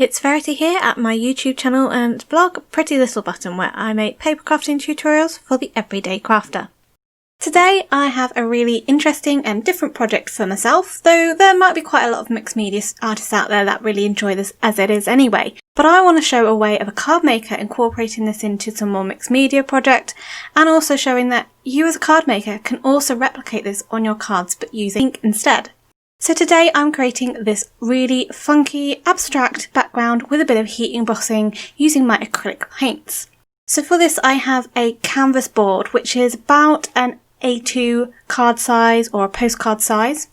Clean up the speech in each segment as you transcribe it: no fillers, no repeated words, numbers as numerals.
It's Verity here at my YouTube channel and blog Pretty Little Button, where I make paper crafting tutorials for the everyday crafter. Today I have a really interesting and different project for myself, though there might be quite a lot of mixed media artists out there that really enjoy this as it is anyway. But I want to show a way of a card maker incorporating this into some more mixed media project, and also showing that you as a card maker can also replicate this on your cards but using ink instead. So today I'm creating this really funky abstract background with a bit of heat embossing using my acrylic paints. So for this I have a canvas board which is about an A2 card size or a postcard size,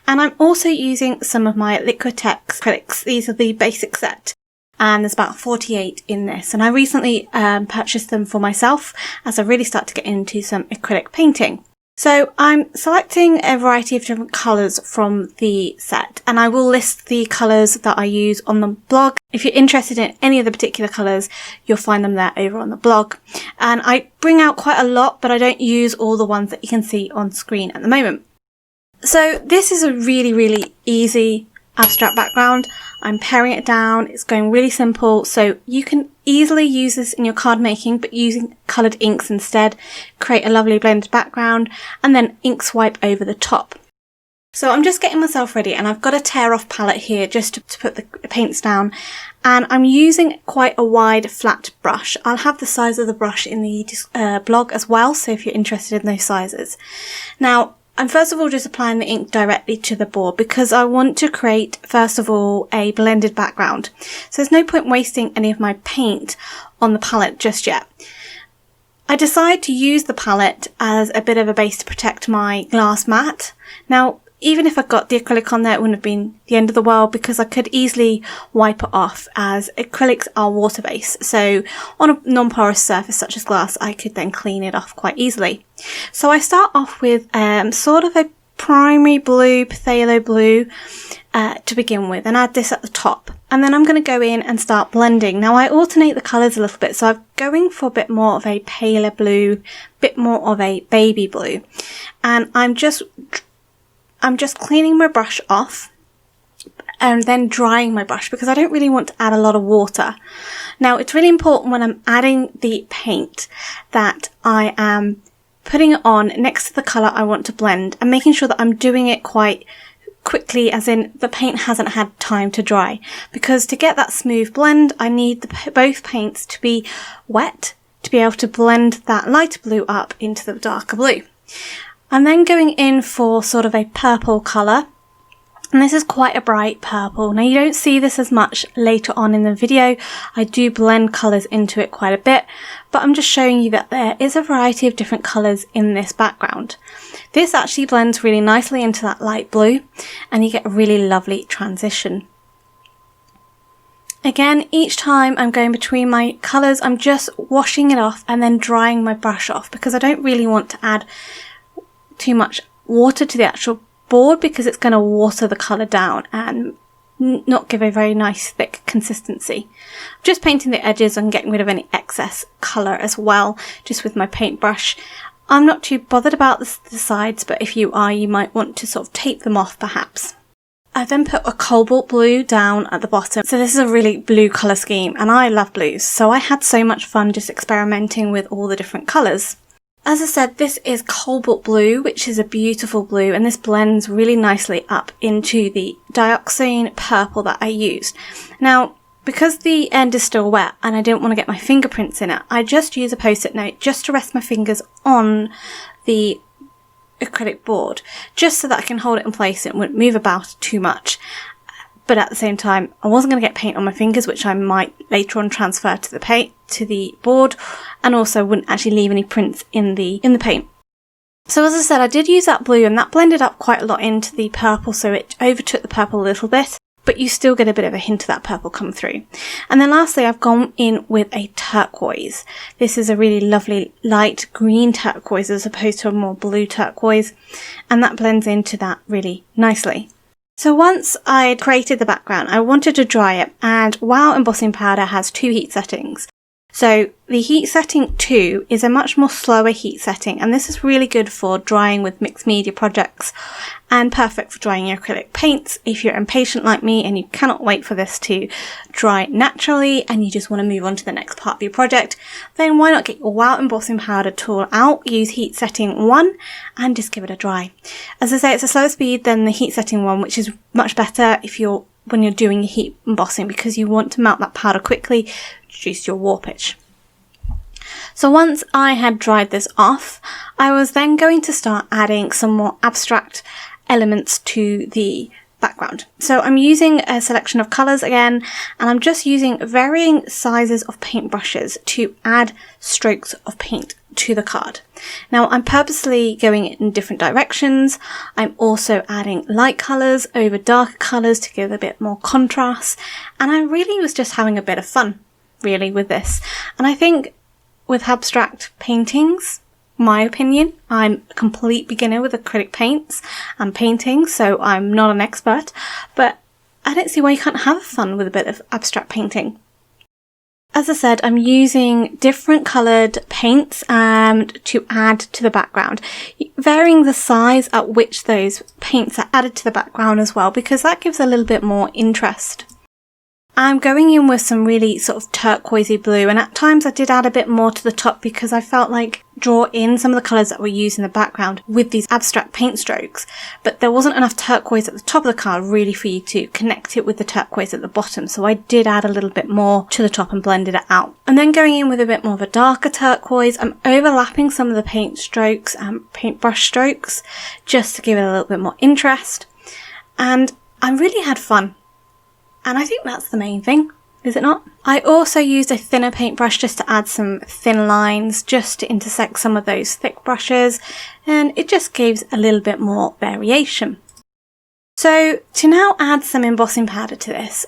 and I'm also using some of my Liquitex acrylics. These are the basic set, and there's about 48 in this, and I recently purchased them for myself as I really start to get into some acrylic painting. So I'm selecting a variety of different colours from the set, and I will list the colours that I use on the blog. If you're interested in any of the particular colours, you'll find them there over on the blog. And I bring out quite a lot, but I don't use all the ones that you can see on screen at the moment. So this is a really easy abstract background. I'm paring it down, it's going really simple, so you can easily use this in your card making, but using coloured inks instead. Create a lovely blended background and then ink swipe over the top. So I'm just getting myself ready, and I've got a tear off palette here just to put the paints down, and I'm using quite a wide flat brush. I'll have the size of the brush in the blog as well, so if you're interested in those sizes. Now I'm first of all just applying the ink directly to the board because I want to create, first of all, a blended background. So there's no point wasting any of my paint on the palette just yet. I decided to use the palette as a bit of a base to protect my glass mat. Now, even if I got the acrylic on there, it wouldn't have been the end of the world because I could easily wipe it off, as acrylics are water-based. So on a non-porous surface such as glass, I could then clean it off quite easily. So I start off with sort of a primary blue, phthalo blue to begin with, and add this at the top. And then I'm going to go in and start blending. Now I alternate the colours a little bit, so I'm going for a bit more of a paler blue, bit more of a baby blue. And I'm just cleaning my brush off and then drying my brush because I don't really want to add a lot of water. Now it's really important when I'm adding the paint that I am putting it on next to the colour I want to blend and making sure that I'm doing it quite quickly, as in the paint hasn't had time to dry, because to get that smooth blend I need both paints to be wet to be able to blend that lighter blue up into the darker blue. I'm then going in for sort of a purple colour, and this is quite a bright purple. Now you don't see this as much later on in the video. I do blend colours into it quite a bit, but I'm just showing you that there is a variety of different colours in this background. This actually blends really nicely into that light blue, and you get a really lovely transition. Again, each time I'm going between my colours, I'm just washing it off and then drying my brush off, because I don't really want to add too much water to the actual board because it's going to water the colour down and not give a very nice thick consistency. I'm just painting the edges and getting rid of any excess colour as well, just with my paintbrush. I'm not too bothered about the sides, but if you are, you might want to sort of tape them off perhaps. I then put a cobalt blue down at the bottom. So this is a really blue colour scheme, and I love blues, so I had so much fun just experimenting with all the different colours. As I said, this is cobalt blue, which is a beautiful blue, and this blends really nicely up into the dioxazine purple that I used. Now, because the end is still wet and I didn't want to get my fingerprints in it, I just use a post-it note just to rest my fingers on the acrylic board, just so that I can hold it in place and it wouldn't move about too much. But at the same time, I wasn't going to get paint on my fingers, which I might later on transfer to the board, and also wouldn't actually leave any prints in the paint. So as I said, I did use that blue, and that blended up quite a lot into the purple, so it overtook the purple a little bit, but you still get a bit of a hint of that purple come through. And then lastly, I've gone in with a turquoise. This is a really lovely light green turquoise as opposed to a more blue turquoise, and that blends into that really nicely. So once I'd created the background, I wanted to dry it, and while embossing powder has two heat settings, So the heat setting 2 is a much more slower heat setting, and this is really good for drying with mixed media projects and perfect for drying your acrylic paints. If you're impatient like me and you cannot wait for this to dry naturally and you just want to move on to the next part of your project, then why not get your Wow Embossing Powder tool out, use heat setting 1 and just give it a dry. As I say, it's a slower speed than the heat setting 1, which is much better when you're doing your heat embossing, because you want to melt that powder quickly, reduce your warpage. So once I had dried this off, I was then going to start adding some more abstract elements to the background. So I'm using a selection of colours again, and I'm just using varying sizes of paintbrushes to add strokes of paint to the card. Now I'm purposely going in different directions. I'm also adding light colours over darker colours to give a bit more contrast, and I really was just having a bit of fun really with this. And I think with abstract paintings, my opinion, I'm a complete beginner with acrylic paints and painting, so I'm not an expert, but I don't see why you can't have fun with a bit of abstract painting. As I said, I'm using different coloured paints to add to the background, varying the size at which those paints are added to the background as well, because that gives a little bit more interest. I'm going in with some really sort of turquoisey blue, and at times I did add a bit more to the top because I felt like draw in some of the colours that were used in the background with these abstract paint strokes, but there wasn't enough turquoise at the top of the card really for you to connect it with the turquoise at the bottom, so I did add a little bit more to the top and blended it out. And then going in with a bit more of a darker turquoise, I'm overlapping some of the paint strokes and paintbrush strokes just to give it a little bit more interest, and I really had fun. And I think that's the main thing, is it not? I also used a thinner paintbrush just to add some thin lines, just to intersect some of those thick brushes, and it just gives a little bit more variation. So to now add some embossing powder to this,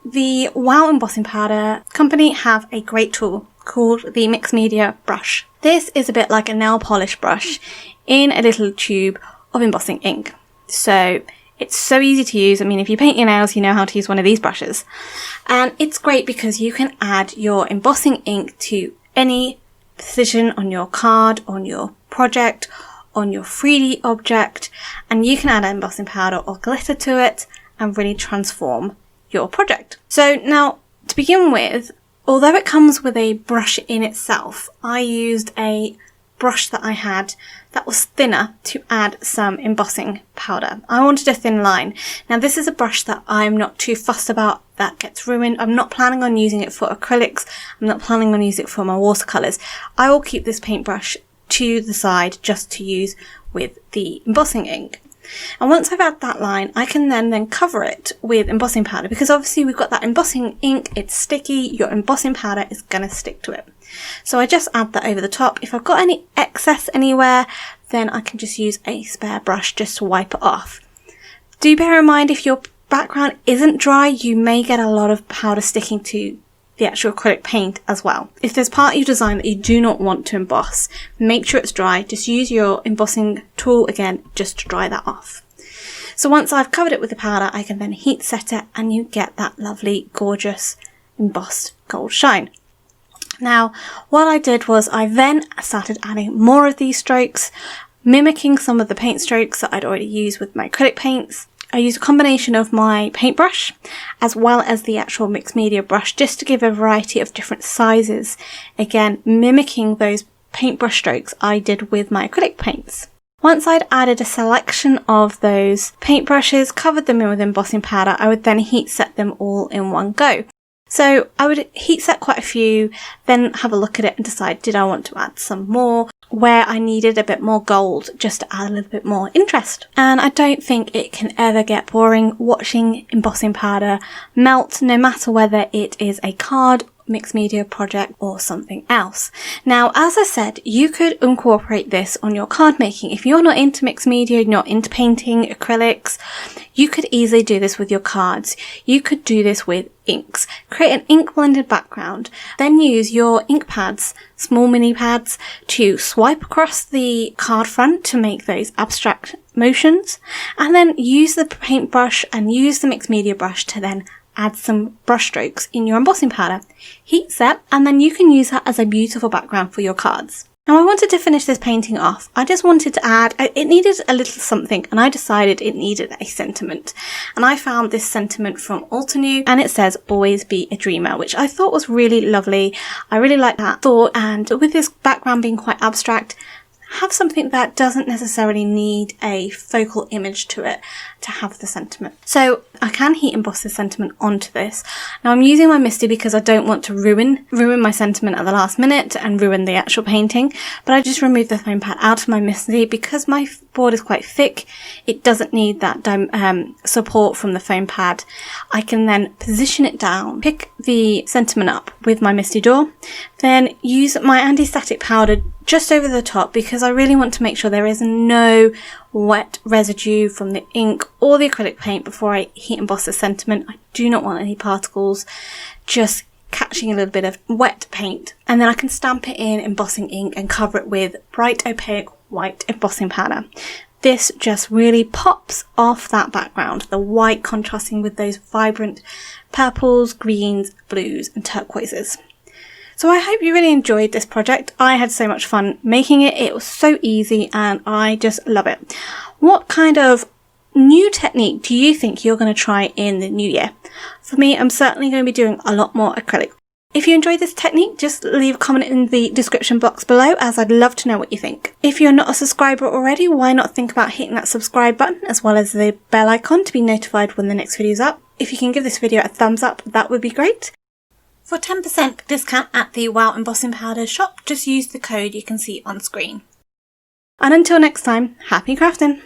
the Wow Embossing Powder company have a great tool called the Mixed Media Brush. This is a bit like a nail polish brush in a little tube of embossing ink. So it's so easy to use. I mean, if you paint your nails, you know how to use one of these brushes. And it's great because you can add your embossing ink to any position on your card, on your project, on your 3D object, and you can add embossing powder or glitter to it and really transform your project. So now, to begin with, although it comes with a brush in itself, I used a brush that I had that was thinner to add some embossing powder. I wanted a thin line. Now this is a brush that I'm not too fussed about that gets ruined. I'm not planning on using it for acrylics. I'm not planning on using it for my watercolours. I will keep this paintbrush to the side just to use with the embossing ink. And once I've added that line, I can then cover it with embossing powder, because obviously we've got that embossing ink, it's sticky, your embossing powder is going to stick to it. So I just add that over the top. If I've got any excess anywhere, then I can just use a spare brush just to wipe it off. Do bear in mind, if your background isn't dry, you may get a lot of powder sticking to the actual acrylic paint as well. If there's part of your design that you do not want to emboss, make sure it's dry. Just use your embossing tool again just to dry that off. So once I've covered it with the powder, I can then heat set it and you get that lovely, gorgeous embossed gold shine. Now, what I did was I then started adding more of these strokes, mimicking some of the paint strokes that I'd already used with my acrylic paints. I used a combination of my paintbrush as well as the actual mixed media brush just to give a variety of different sizes, again mimicking those paintbrush strokes I did with my acrylic paints. Once I'd added a selection of those paintbrushes, covered them in with embossing powder, I would then heat set them all in one go. So I would heat set quite a few, then have a look at it and decide, did I want to add some more, where I needed a bit more gold just to add a little bit more interest. And I don't think it can ever get boring watching embossing powder melt, no matter whether it is a card, mixed media project or something else. Now, as I said, you could incorporate this on your card making. If you're not into mixed media, you're not into painting, acrylics, you could easily do this with your cards. You could do this with inks. Create an ink blended background, then use your ink pads, small mini pads, to swipe across the card front to make those abstract motions, and then use the paintbrush and use the mixed media brush to then add some brush strokes in your embossing powder. Heat set, and then you can use that as a beautiful background for your cards. Now I wanted to finish this painting off. I just wanted to add, it needed a little something, and I decided it needed a sentiment. And I found this sentiment from Altenew, and it says, "Always be a dreamer," which I thought was really lovely. I really like that thought, and with this background being quite abstract, have something that doesn't necessarily need a focal image to it to have the sentiment. So I can heat emboss the sentiment onto this. Now I'm using my MISTI because I don't want to ruin my sentiment at the last minute and ruin the actual painting, but I just removed the foam pad out of my MISTI because my board is quite thick. It doesn't need that support from the foam pad. I can then position it down, pick the sentiment up with my MISTI door, then use my anti-static powder just over the top because I really want to make sure there is no wet residue from the ink or the acrylic paint before I heat emboss the sentiment. I do not want any particles just catching a little bit of wet paint, and then I can stamp it in embossing ink and cover it with bright opaque white embossing powder. This just really pops off that background, the white contrasting with those vibrant purples, greens, blues and turquoises. So I hope you really enjoyed this project. I had so much fun making it. It was so easy and I just love it. What kind of new technique do you think you're going to try in the new year? For me, I'm certainly going to be doing a lot more acrylic. If you enjoyed this technique, just leave a comment in the description box below, as I'd love to know what you think. If you're not a subscriber already, why not think about hitting that subscribe button as well as the bell icon to be notified when the next video is up. If you can give this video a thumbs up, that would be great. For 10% discount at the Wow Embossing Powder shop, just use the code you can see on screen. And until next time, happy crafting!